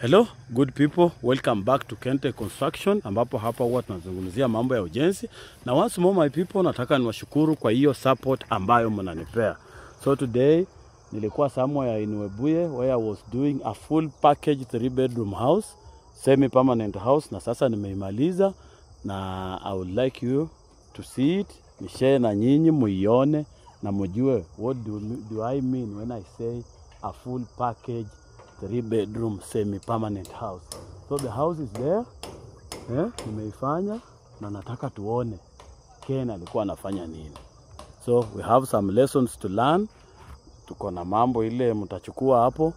Hello good people, welcome back to Kente Construction, ambapo hapa huwa tunazungumzia mambo ya ujenzi. Na once more my people, nataka niwashukuru kwa hiyo support ambayo mnanipea. So today nilikuwa somewhere in Webuye where I was doing a full package 3-bedroom house, semi permanent house, na sasa nimeimaliza na I would like you to see it, nishare na nyinyi muione na mjue what do I mean when I say a full package 3-bedroom semi-permanent house. So the house is there. Nimeifanya na nataka tuone Ken alikuwa anafanya nini. So we have some lessons to learn. Tuko na mambo ile mtachukua hapo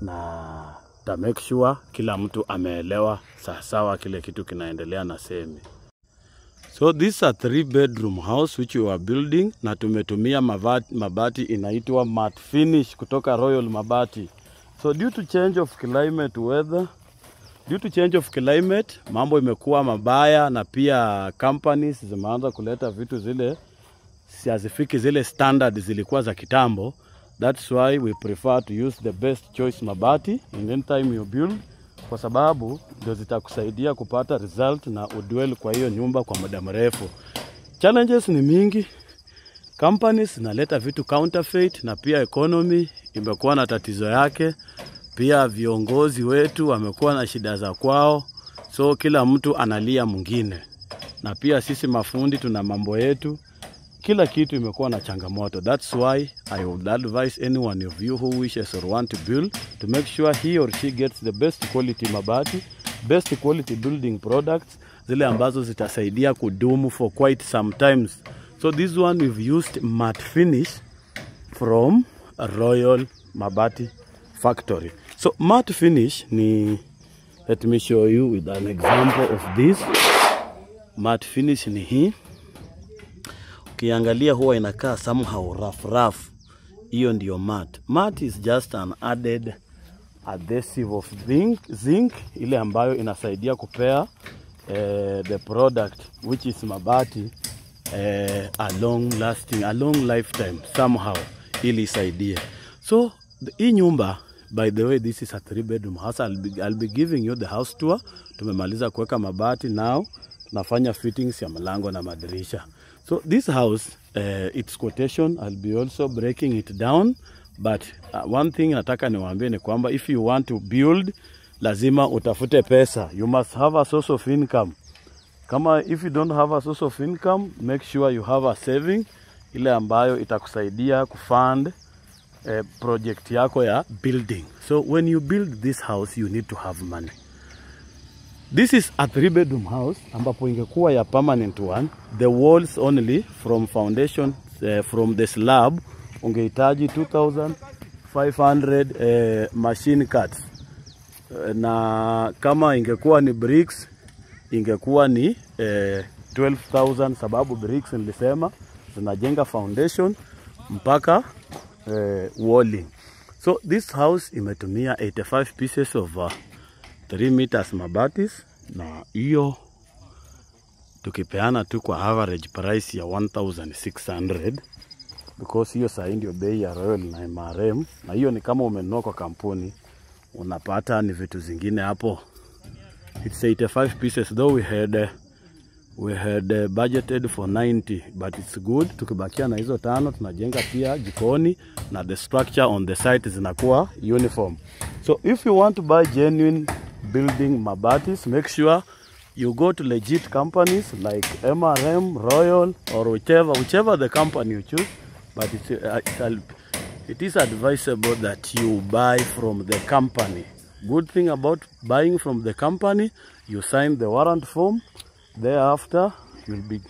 na ta make sure kila mtu ameelewa sawa kile kitu kinaendelea na semi. So this is a 3-bedroom house which we are building, na tumetumia mabati inaitwa matte finish kutoka Royal Mabati. So due to change of climate, mambo imekuwa mabaya, na pia companies zimeanza kuleta vitu zile hazifiki zile standard zilikuwa za kitambo. That's why we prefer to use the best choice mabati in any time you build, kwa sababu ndio zitakusaidia kupata result na udwell kwa hiyo nyumba kwa muda mrefu. Challenges ni mingi. Companies zinaleta vitu counterfeit, na pia economy imekuwa na tatizo yake. Pia viongozi wetu wamekuwa na shida za kwao. So kila mtu analia mwingine. Na pia sisi mafundi tuna mambo yetu. Kila kitu imekuwa na changamoto. That's why I would advise any one of you who wishes or want to build to make sure he or she gets the best quality mabati, best quality building products, zile ambazo zitasaidia kudumu for quite some times. So this one we've used matte finish from a Royal Mabati factory. So matte finish ni, let me show you with an example of this. Matte finish ni hii. Ukiangalia huwa inakaa somehow rough. Hiyo ndio matte. Matte is just an added adhesive of zinc ile ambayo inasaidia kupea the product which is mabati a long lifetime somehow ili isaidie. So hii nyumba, by the way, this is a 3-bedroom house. I'll be giving you the house tour. Tumemaliza kuweka mabati, now tunafanya fittings ya mlango na madirisha. So this house, its quotation, I'll be also breaking it down. But one thing nataka niwaambie ni kwamba if you want to build, lazima utafute pesa. You must have a source of income. If you don't have a source of income, make sure you have a saving ile ambayo itakusaidia kufund project yako ya building. So when you build this house, you need to have money. This is a 3-bedroom house ambapo ingekuwa ya permanent one. The walls only from foundation, from the slab, ungehitaji 2,500 machine cuts. Na kama ingekuwa ni bricks, ingekuwa ni 12,000, sababu bricks nilisema zinajenga foundation mpaka walling. So this house imetumia 85 pieces of 3 meters mabatis, na hiyo tukipeana tu kwa average price ya 1,600, because hiyo saa ndio bei ya Royal na MRM, na hiyo ni kama umenunua kwa kampuni, unapata ni vitu zingine hapo. It's 85 pieces, though we had budgeted for 90, but it's good. Tukibakia na hizo 5 tunajenga pia jikoni, na the structure on the site zinakuwa uniform. So if you want to buy genuine building mabatis, make sure you go to legit companies like MRM, Royal, or whichever the company you choose. But it is advisable that you buy from the company. Good thing about buying from the company, you sign the warrant form. Thereafter, you'll be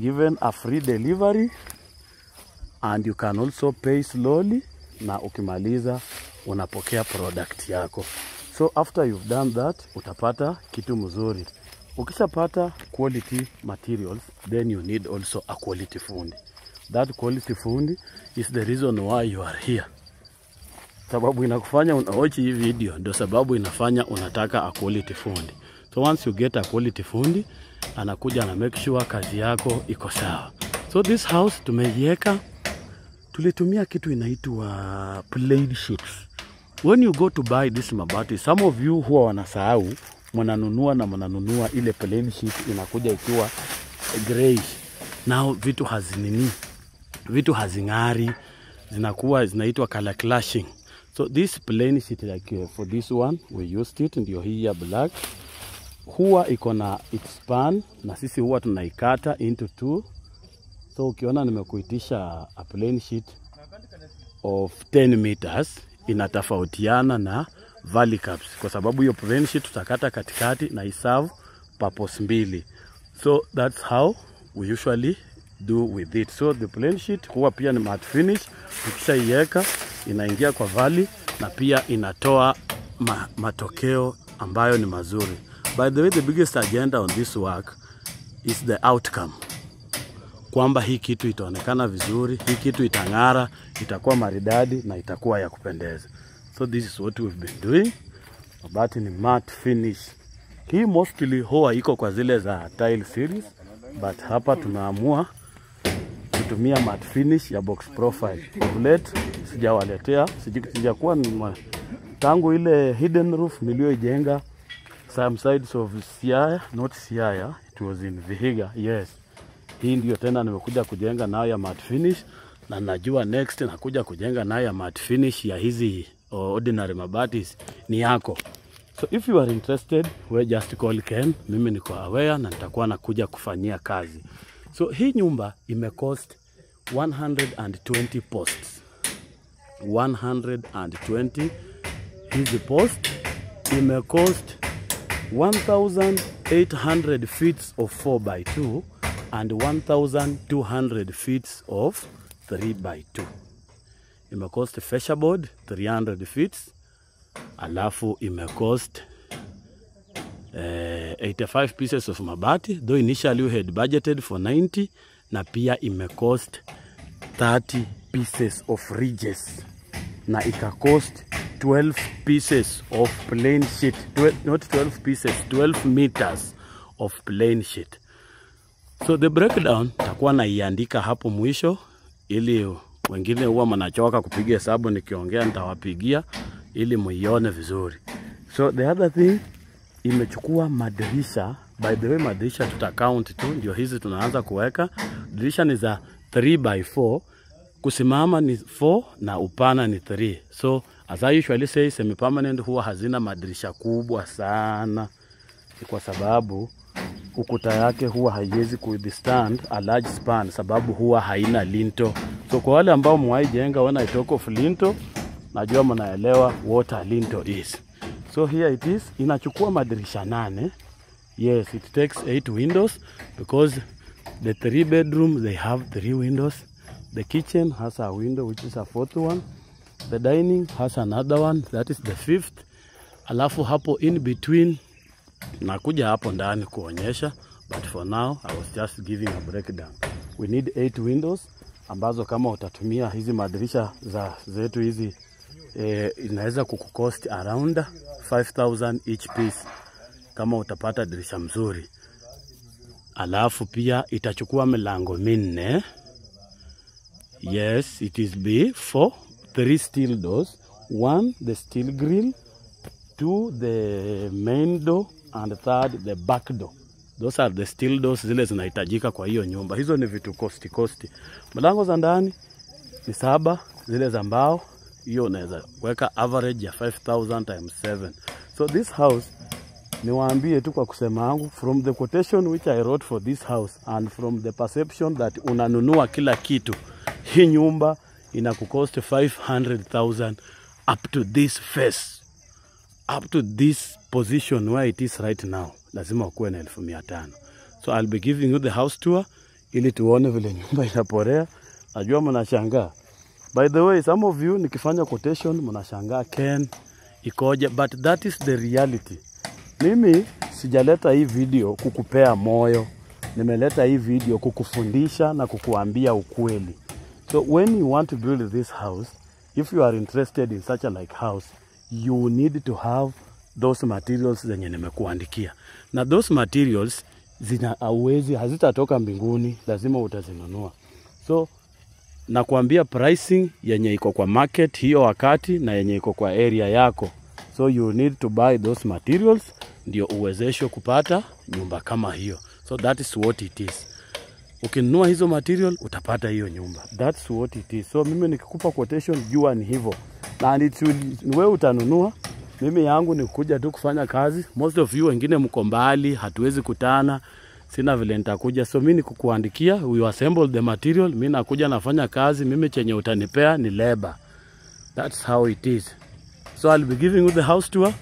given a free delivery, and you can also pay slowly, na ukimaliza unapokea product yako. So after you've done that, utapata kitu mzuri. Ukishapata quality materials, then you need also a quality fundi. That quality fundi is the reason why you are here. Sababu inakufanya unawatch hii video, ndio sababu inafanya unataka a quality fundi. So once you get a quality fundi, anakuja na make sure kazi yako iko sawa. So this house tumeiweka, tulitumia kitu inaitwa plaid sheets. when you go to buy this mabati, some of you huwa wanasahau mnanunua ile plain sheet inakuja ikiwa grayish. Now vitu hazingari, zinaitwa color clashing. So this plain sheet like for this one we used it, ndio hii ya black. Huwa iko na its span na sisi huwa tunaikata into two. So ukiona nimekuitisha a plain sheet of 10 meters, inatofautiana na valley caps kwa sababu hiyo plain sheet tutakata katikati na iserve purpose mbili. So that's how we usually do with it. So the plain sheet huwa pia ni matte finish, ukishaiweka inaingia kwa valley na pia inatoa matokeo ambayo ni mazuri. By the way, the biggest agenda on this work is the outcome. Kwamba hii kitu itaonekana vizuri, hii kitu itang'ara, itakuwa maridadi na itakuwa ya kupendeza. So this is what we've been doing. Mabati ni matte finish. Hii mostly huwa iko kwa zile za tile series, but hapa tunaamua kutumia matte finish ya box profile. Bullet sijakuwa tangu ile hidden roof niliyoijenga some sides of Siaya, not Siaya, it was in Vihiga. Yes. Hii ndio tena nimekuja kujenga nayo ya matte finish, na najua next nakuja kujenga nayo ya matte finish ya hizi ordinary mabatis ni yako. So if you are interested, we just call Ken. Mimi niko aware na nitakuwa nakuja kufanyia kazi. So hii nyumba imecost 120 posts. 120 hizi post imecost 1,800 feet of 4x2 and 1,200 feet of 3x2. Imecost fascia board 300 feet. Alafu imecost 85 pieces of mabati, though initially we had budgeted for 90, na pia imecost 30 pieces of ridges, na ikacost 12 pieces of plain sheet, not 12 pieces, 12 meters of plain sheet. So the breakdown takuwa naiandika hapo mwisho, ili wengine huwa mnachoka kupiga hesabu, nikiongea nitawapigia ili muione vizuri. So the other thing, imechukua madirisha. By the way, madirisha tutacount tu, ndio hizi tunaanza kuweka. Dirisha ni za 3x4, kusimama ni 4 na upana ni 3. So as I usually say, semi-permanent huwa hazina madirisha kubwa sana, kwa sababu ukuta yake huwa haiwezi kuwithstand a large span, sababu huwa haina linto. So kwa wale ambao mwai jenga when I talk of linto, najua mnaelewa what a linto is. So here it is, inachukua madirisha 8. Yes, it takes 8 windows because the 3 bedrooms they have 3 windows. The kitchen has a window which is a 4th one. The dining has another one, that is the 5th. Alafu hapo in between nakuja hapo ndani kuonyesha, but for now I was just giving a breakdown. We need 8 windows ambazo kama utatumia hizi madirisha zetu hizi inaweza kukucost around 5,000 each piece kama utapata dirisha mzuri. Alafu pia itachukua milango 4. Yes, it is B4, 3 steel doors, 1 the steel grill, 2 the main door, and 3rd the back door. Those are the steel doors zile zinahitajika kwa hiyo nyumba. Hizo ni vitu kosti. Milango za ndani ni 7, zile za mbao hiyo unaweza weka average ya 5,000 times 7. So this house, niwaambie tu kwa kusema yangu, from the quotation which I wrote for this house and from the perception that unanunua kila kitu, hii nyumba inakucost 500,000 up to this phase, up to this position where it is right now. Lazima ukuwe na 1,500. So I'll be giving you the house tour ili tuone vile nyumba inaporea. Najua mnashangaa. By the way, some of you nikifanya quotation mnashangaa Ken ikoje, but that is the reality. Mimi sijaleta hii video kukupea moyo. Nimeleta hii video kukufundisha na kukuambia ukweli. So when you want to build this house, if you are interested in such a like house, you need to have those materials zenye nimekuandikia. Na those materials hazitatoka mbinguni, lazima utazinunua. So na kuambia pricing yenye iko kwa market hiyo wakati na yenye iko kwa area yako. So you need to buy those materials ndio uwezeshwe kupata nyumba kama hiyo. So that is what it is. Ukinunua hizo material utapata hiyo nyumba. That's what it is. So mimi nikikupa quotation jua ni hivyo. Na wewe utanunua. Mimi yangu ni kuja tu kufanya kazi. Most of you wengine mko mbali, hatuwezi kutana. Sina vile nitakuja. So mimi nikukuandikia, we assemble the material, mimi nakuja nafanya kazi, mimi chenye utanipea ni labor. That's how it is. So I'll be giving you the house tour.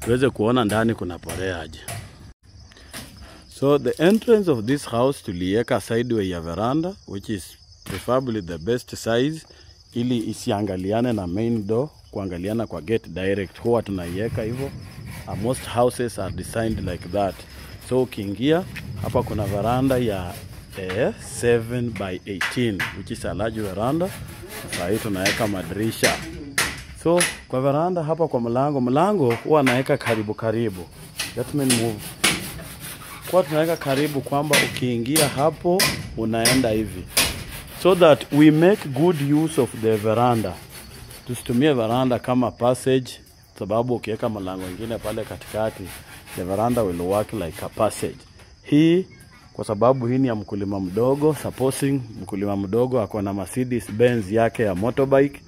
Tuweze kuona ndani kuna porea aje. So the entrance of this house tuliweka sideway ya veranda, which is preferably the best size, ili isiangaliane na main door, kuangaliana kwa gate direct. Huwa tunaiweka hivyo. Most houses are designed like that. So ukiingia hapa kuna veranda ya 7 by 18, which is a large veranda. Sasa hii tunaweka madirisha. So kwa veranda hapa kwa mlango huwa naweka karibu. Let me move. Kwa tunaweka karibu kwamba ukiingia hapo unaenda hivi. So that we make good use of the veranda. Tusitumie veranda kama passage, sababu ukiweka mlango mwingine pale katikati, the veranda will work like a passage. Hii kwa sababu hii ni ya mkulima mdogo, supposing mkulima mdogo ako na Mercedes Benz yake ya motorbike,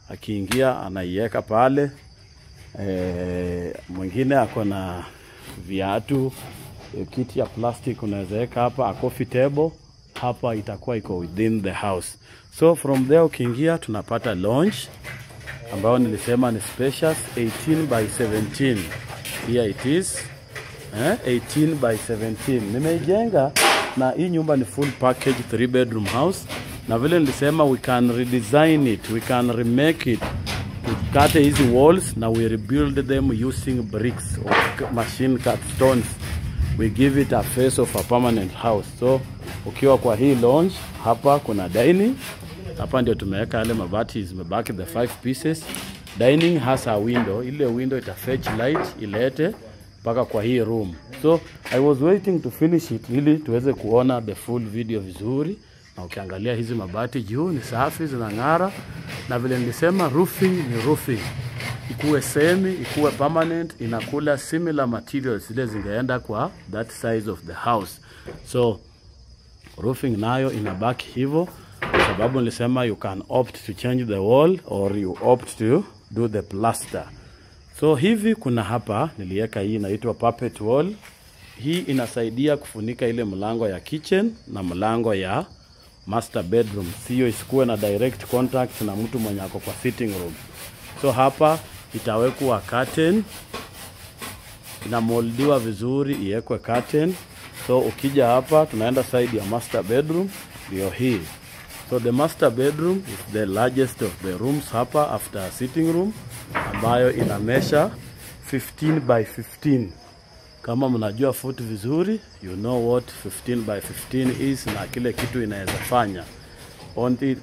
akiingia anaiweka pale. Mwingine ako na viatu, kiti ya plastic unaweza weka hapa, a coffee table hapa, itakuwa iko within the house. So from there ukiingia tunapata lounge ambao nilisema ni spacious, 18 by 17. Here it is. 18 by 17. Nimeijenga na hii nyumba ni full package 3 bedroom house. Na vile nilisema we can redesign it, we can remake it. Tukate hizi walls na we rebuild them using bricks or machine cut stones. We give it a face of a permanent house. So ukiwa kwa hii lounge, hapa kuna dining. Hapa ndio tumeweka yale mabati zimebaki, the 5 pieces. Dining has a window. Ile window ita fetch light ilete mpaka kwa hii room. So I was waiting to finish it ili tuweze kuona the full video vizuri. Na ukiangalia hizi mabati juu ni safi, zinang'ara. Na vile nilisema roofing ni roofing. Ikuwe semi, ikuwe permanent, inakula similar materials zile zingeenda kwa that size of the house. So roofing nayo inabaki hivyo, kwa sababu nilisema you can opt to change the wall or you opt to do the plaster. So hivi kuna hapa niliweka hii inaitwa puppet wall. Hii inasaidia kufunika ile mlango ya kitchen na mlango ya master bedroom, sio isikuwe na direct contact na mtu mwenye ako kwa sitting room. So hapa itawekwa curtain, inamoldiwa vizuri iwekwe curtain. So ukija hapa tunaenda side ya master bedroom, ndio hii. So the master bedroom is the largest of the rooms hapa after sitting room, ambayo ina measure 15 by 15. Kama mnajua foot vizuri, you know what 15 by 15 is na kile kitu inaweza fanya.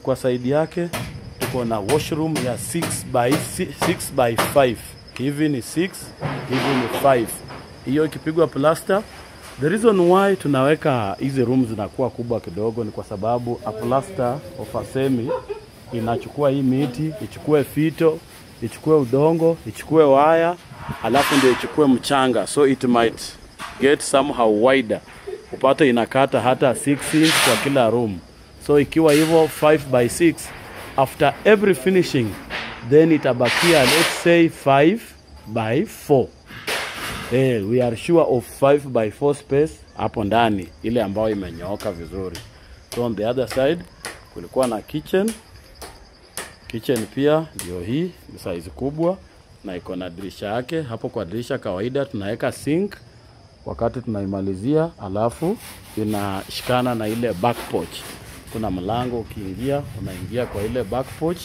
Kwa side yake tuko na washroom ya 6 by 5. Hivi ni 6, hivi ni 5. Hiyo ikipigwa plaster. The reason why tunaweka hizi rooms zinakuwa kubwa kidogo ni kwa sababu a plaster of a semi inachukua hii miti, ichukue fito, ichukue udongo, ichukue waya, alafu ndio ichukue mchanga. So it might get somehow wider. Upate inakata hata 6 inch kwa kila room. So ikiwa hivyo 5 by 6, after every finishing, then itabakia let's say 5 by 4. We are sure of 5 by 4 space hapo ndani, ile ambayo imenyooka vizuri. So on the other side kulikuwa na kitchen. Kitchen pia ndio hii, ni size kubwa na iko na dirisha yake. Hapo kwa dirisha kawaida tunaweka sink wakati tunaimalizia, alafu inashikana na ile back porch. Kuna mlango ukiingia, unaingia kwa ile back porch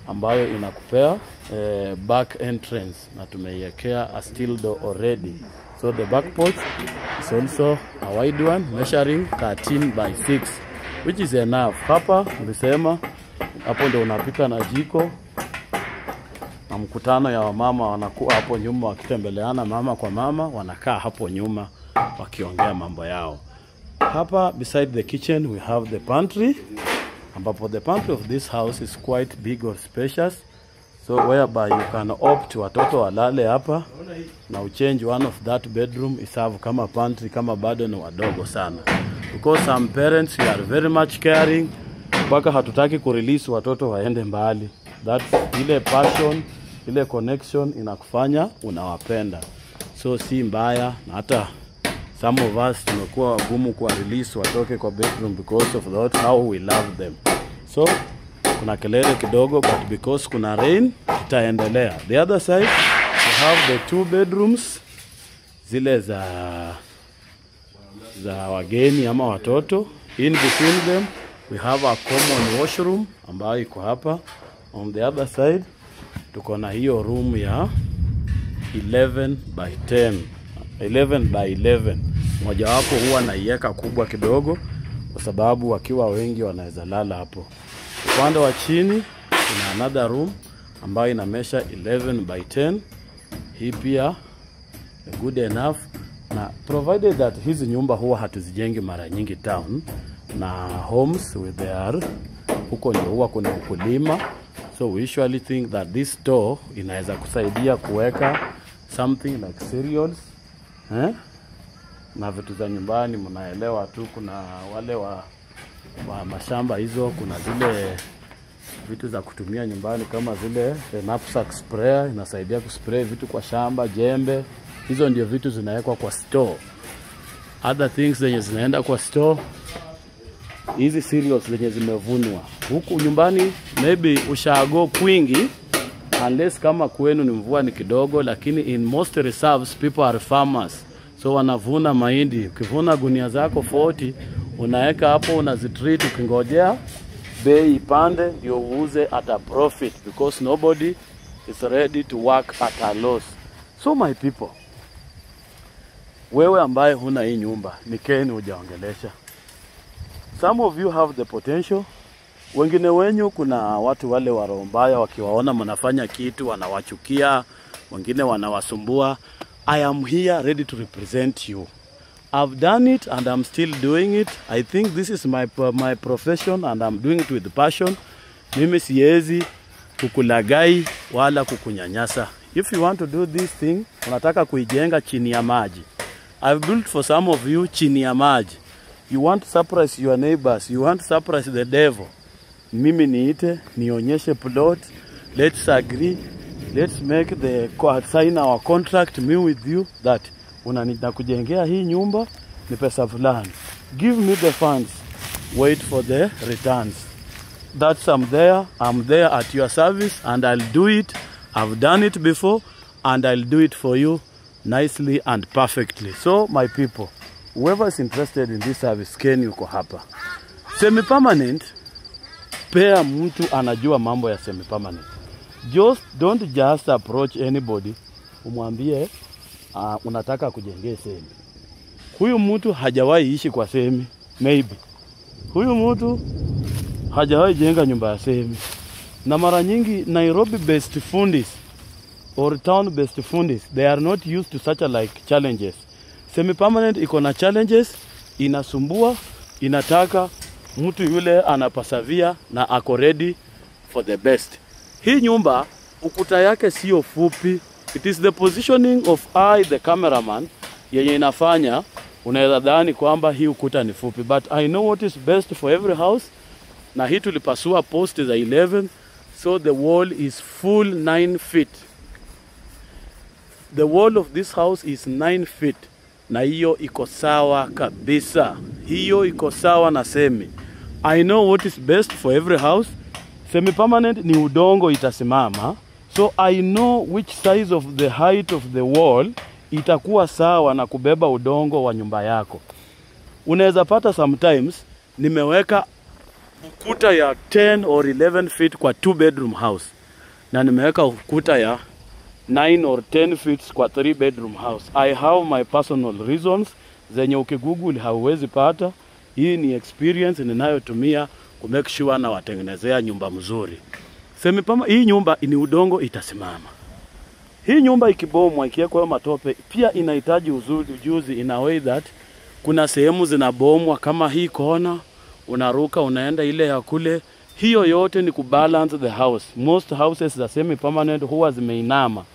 ambayo inakupea back entrance, na tumeiwekea a steel door already. So the back porch is also a wide one measuring 13 by 6, which is enough. Hapa nilisema hapo ndio unapika na jiko, na mkutano ya wamama wanakuwa hapo nyuma wakitembeleana mama kwa mama, wanakaa hapo nyuma wakiongea mambo yao. Hapa beside the kitchen we have the pantry. ambapo the pantry of this house is quite big or spacious, so whereby you can opt watoto walale hapa na uchange one of that bedroom iserve kama pantry kama bado ni wadogo sana, because some parents we are very much caring mpaka hatutaki kurelease watoto waende mbali. That's ile passion, ile connection inakufanya unawapenda, so si mbaya. Na hata some of us tumekuwa wagumu kwa release watoke kwa bedroom because of that how we love them. So kuna kelele kidogo, but because kuna rain itaendelea. The other side we have the 2 bedrooms zile za wageni ama watoto. In between them we have a common washroom ambayo iko hapa. On the other side tuko na hiyo room ya 11 by 11. Moja wapo huwa naiweka kubwa kidogo kwa sababu wakiwa wengi wanaweza lala hapo. Upande wa chini kuna another room ambayo ina measure 11 by 10. Hii pia good enough, na provided that hizi nyumba huwa hatuzijengi mara nyingi town na homes with their huko ndio huwa kuna ukulima, so we usually think that this store inaweza kusaidia kuweka something like cereals na vitu za nyumbani. Mnaelewa tu, kuna wale wa mashamba hizo, kuna zile vitu za kutumia nyumbani kama zile knapsack sprayer inasaidia kuspray vitu kwa shamba, jembe, hizo ndio vitu zinawekwa kwa store. Other things zenye zinaenda kwa store, hizi cereals zenye zimevunwa huku nyumbani, maybe ushago kwingi, unless kama kwenu ni mvua ni kidogo, lakini in most reserves people are farmers, so wanavuna mahindi. Ukivuna gunia zako 40 unaweka hapo, unazitreat ukingojea bei ipande ndio uuze at a profit, because nobody is ready to work at a loss. So my people, wewe ambaye huna hii nyumba ni keni hujaongelesha. Some of you have the potential. Wengine wenyu kuna watu wale wa roho mbaya, wakiwaona mnafanya kitu wanawachukia, wengine wanawasumbua. I am here ready to represent you. I've done it and I'm still doing it. I think this is my profession and I'm doing it with passion. Mimi siwezi kukulagai wala kukunyanyasa. If you want to do this thing, unataka kuijenga chini ya maji. I've built for some of you chini ya maji. You want to surprise your neighbors, you want to surprise the devil. Mimi niite, nionyeshe plot, let's agree, let's make the sign our contract, me with you, that unanita kujengea hii nyumba ni pesa fulani. Give me the funds, wait for the returns. That's I'm there at your service and I'll do it. I've done it before and I'll do it for you nicely and perfectly. So my people, whoever is interested in this service, Ken yuko hapa. Semi-permanent, pea mtu anajua mambo ya semi-permanent. Don't just approach anybody umwambie unataka kujengea semi. Huyu mtu hajawahi ishi kwa semi, maybe. Huyu mtu hajawahi jenga nyumba ya semi. Na mara nyingi Nairobi based fundis or town based fundis, they are not used to such a like challenges. Semi-permanent iko na challenges, inasumbua, inataka mtu yule anapasavia na ako ready for the best. Hii nyumba ukuta yake sio fupi. It is the positioning of I the cameraman yenye inafanya unaweza dhani kwamba hii ukuta ni fupi, but I know what is best for every house. Na hii tulipasua post za 11, so the wall is full 9 feet. The wall of this house is 9 feet. Na hiyo iko sawa kabisa. Hiyo iko sawa na semi. I know what is best for every house. Semi-permanent ni udongo itasimama. So I know which size of the height of the wall itakuwa sawa na kubeba udongo wa nyumba yako. Unaweza pata sometimes nimeweka ukuta ya 10 or 11 feet kwa 2 bedroom house. Na nimeweka ukuta ya 9 or 10 feet kwa 3 bedroom house. I have my personal reasons zenye ukigoogle hauwezi pata. Hii ni experience ninayotumia ku make sure na watengenezea nyumba mzuri. Hii nyumba ni udongo itasimama. Hii nyumba ikibomwa ikiwekwa matope pia inahitaji ujuzi in a way that kuna sehemu zinabomwa kama hii kona, unaruka unaenda ile ya kule. Hiyo yote ni kubalance the house. Most houses za semi permanent huwa zimeinama,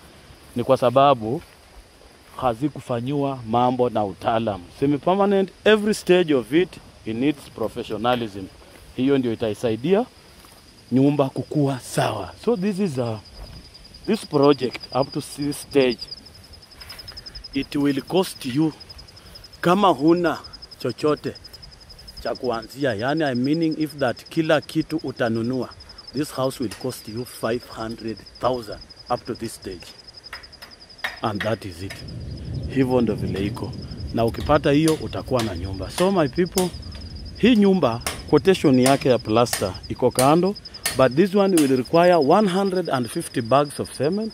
ni kwa sababu hazikufanyiwa mambo na utaalamu. Semi permanent, every stage of it needs professionalism. Hiyo ndio itaisaidia nyumba kukua sawa. So this is this project up to this stage, it will cost you, kama huna chochote cha kuanzia, yani I'm meaning if that kila kitu utanunua, this house will cost you 500,000 up to this stage, and that is it. Hivyo ndo vile iko, na ukipata hiyo utakuwa na nyumba. So my people, hii nyumba quotation yake ya plaster iko kando, but this one will require 150 bags of cement.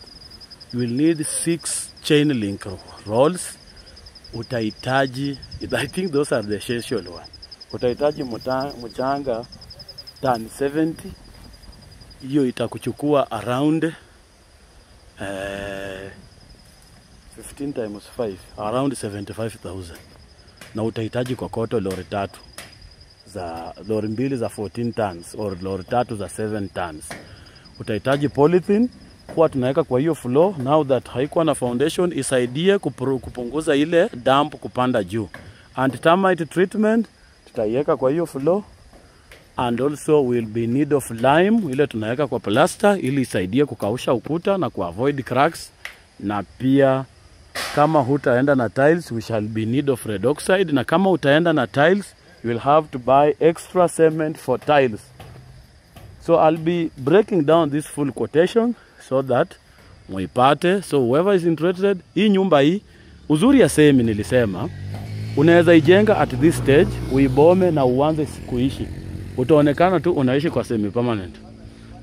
You will need 6 chain link rolls. Utahitaji, I think those are the essential one. Utahitaji mchanga tani 70. Hiyo itakuchukua around 15 times 5, around 75,000. Na utahitaji kokoto lori 3 za lori 2 za 14 tons or lori 3 za 7 tons. Utahitaji polythene kwa tunaweka kwa hiyo floor, now that haikuwa na foundation, isaidie kupunguza ile damp kupanda juu. And termite treatment tutaiweka kwa hiyo floor, and also will be need of lime ile tunaweka kwa plaster ili isaidie kukausha ukuta na kuavoid cracks. Na pia kama hutaenda na tiles, we shall be need of red oxide, na kama utaenda na tiles, you will have to buy extra cement for tiles. So I'll be breaking down this full quotation so that muipate. So whoever is interested, hii nyumba hii, uzuri ya semi nilisema, unaweza ijenga at this stage, uibome na uanze kuishi. Utaonekana tu unaishi kwa semi permanent.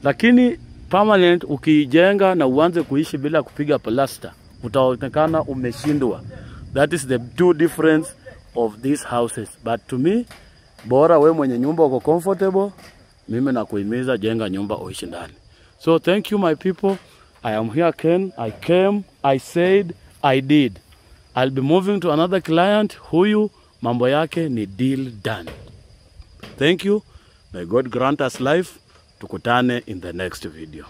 Lakini permanent ukijenga na uanze kuishi bila kupiga plaster, utaonekana umeshindwa. That is the two difference of these houses. But to me, bora we mwenye nyumba uko comfortable, mimi nakuhimiza jenga nyumba uishi ndani. So thank you my people. I am here Ken. I came, I said, I did. I'll be moving to another client. Huyu mambo yake ni deal done. Thank you. May God grant us life. Tukutane in the next video.